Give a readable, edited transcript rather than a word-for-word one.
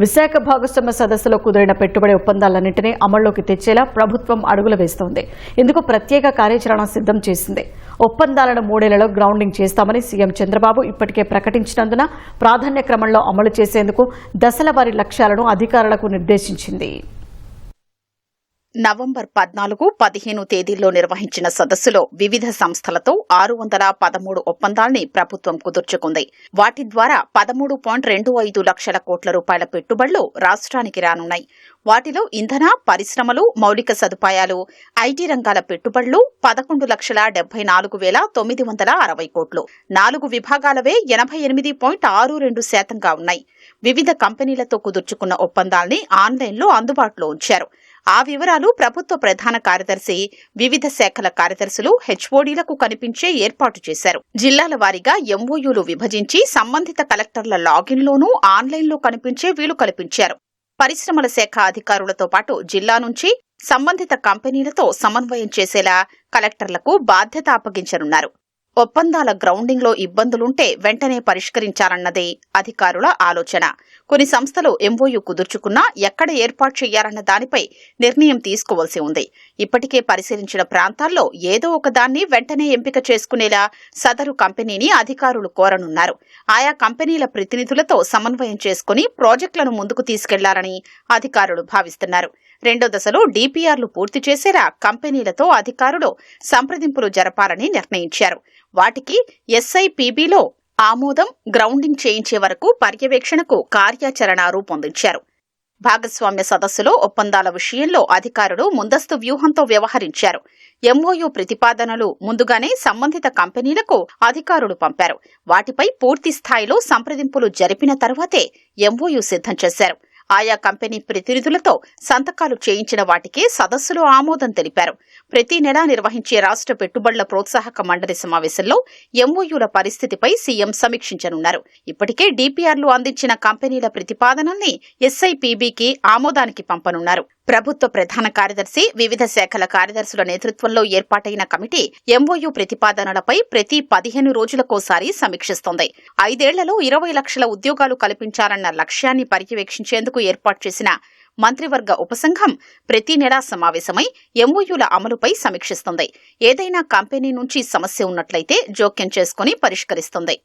విశాఖ భాగస్వామ్య సదస్సులో కుదిరిన పెట్టుబడి ఒప్పందాలన్నింటినీ అమల్లోకి తెచ్చేలా ప్రభుత్వం అడుగులు వేస్తోంది. ఇందుకు ప్రత్యేక కార్యాచరణ సిద్ధం చేసింది. ఒప్పందాలను 3 ఏళ్లలో గ్రౌండింగ్ చేస్తామని సీఎం చంద్రబాబు ఇప్పటికే ప్రకటించినందున ప్రాధాన్య క్రమంలో అమలు చేసేందుకు దశల వారీ లక్ష్యాలను అధికారులకు నిర్దేశించింది. నవంబర్ 14-15 తేదీల్లో నిర్వహించిన సదస్సులో వివిధ సంస్థలతో 613 ఒప్పందాల్ని ప్రభుత్వం కుదుర్చుకుంది. వాటి ద్వారా 13.25 లక్షల కోట్ల రూపాయల పెట్టుబడులు రాష్ట్రానికి రానున్నాయి. వాటిలో ఇంధన, పరిశ్రమలు, మౌలిక సదుపాయాలు, ఐటీ రంగాల పెట్టుబడులు 11,74,960 కోట్లు. 4 విభాగాలవే 88.62% ఉన్నాయి. వివిధ కంపెనీలతో కుదుర్చుకున్న ఒప్పందాల్ని ఆన్లైన్లో అందుబాటులో ఉంచారు. ఆ వివరాలు ప్రభుత్వ ప్రధాన కార్యదర్శి, వివిధ శాఖల కార్యదర్శులు, హెచ్ఓడీలకు కనిపించే ఏర్పాటు చేశారు. జిల్లాల వారీగా ఎంఓయూలు విభజించి సంబంధిత కలెక్టర్ల లాగిన్లోనూ ఆన్లైన్లో కనిపించే వీలు కల్పించారు. పరిశ్రమల శాఖ అధికారులతో పాటు జిల్లా నుంచి సంబంధిత కంపెనీలతో సమన్వయం చేసేలా కలెక్టర్లకు బాధ్యత అప్పగించనున్నారు. ఒప్పందాల గ్రౌండింగ్లో ఇబ్బందులుంటే వెంటనే పరిష్కరించాలన్నదే అధికారుల ఆలోచన. కొన్ని సంస్థలు ఎంఓయూ కుదుర్చుకున్నా ఎక్కడ ఏర్పాటు చేయాలన్న దానిపై నిర్ణయం తీసుకోవాల్సి ఉంది. ఇప్పటికే పరిశీలించిన ప్రాంతాల్లో ఏదో ఒకదాన్ని వెంటనే ఎంపిక చేసుకునేలా సదరు కంపెనీని అధికారులు కోరనున్నారు. ఆయా కంపెనీల ప్రతినిధులతో సమన్వయం చేసుకుని ప్రాజెక్టులను ముందుకు తీసుకెళ్లాలని అధికారులు భావిస్తున్నారు. 2వ దశలో డీపీఆర్లు పూర్తి చేసేలా కంపెనీలతో అధికారులు సంప్రదింపులు జరపాలని నిర్ణయించారు. వాటికి ఎస్ఐపిబిలో ఆమోదం, గ్రౌండింగ్ చేయించే వరకు పర్యవేక్షణకు కార్యాచరణ రూపొందించారు. భాగస్వామ్య సదస్సులో ఒప్పందాల విషయంలో అధికారులు ముందస్తు వ్యూహంతో వ్యవహరించారు. ఎంఓయూ ప్రతిపాదనలు ముందుగానే సంబంధిత కంపెనీలకు అధికారులు పంపారు. వాటిపై పూర్తి స్థాయిలో సంప్రదింపులు జరిపిన తర్వాతే ఎంఓయూ సిద్ధం చేశారు. ఆయా కంపెనీ ప్రతినిధులతో సంతకాలు చేయించిన వాటికే సదస్సులో ఆమోదం తెలిపారు. ప్రతి నెలా నిర్వహించే రాష్ట్ర పెట్టుబడుల ప్రోత్సాహక మండలి సమావేశంలో ఎంఓయూల పరిస్థితిపై సీఎం సమీక్షించనున్నారు. ఇప్పటికే డీపీఆర్లు అందించిన కంపెనీల ప్రతిపాదనల్ని ఎస్ఐపిబికి ఆమోదానికి పంపనున్నారు. ప్రభుత్వ ప్రధాన కార్యదర్శి, వివిధ శాఖల కార్యదర్శుల నేతృత్వంలో ఏర్పాటైన కమిటీ ఎంఓయూ ప్రతిపాదనలపై ప్రతి 15 రోజులకోసారి సమీక్షిస్తోంది. 5 ఏళ్లలో 20 లక్షల ఉద్యోగాలు కల్పించాలన్న లక్ష్యాన్ని పర్యవేక్షించేందుకు ఏర్పాటు చేసిన మంత్రివర్గ ఉపసంఘం ప్రతి నెలా సమావేశమై ఎంఓయూల అమలుపై సమీక్షిస్తుంది. ఏదైనా కంపెనీ నుంచి సమస్య ఉన్నట్లయితే జోక్యం చేసుకుని పరిష్కరిస్తుంది.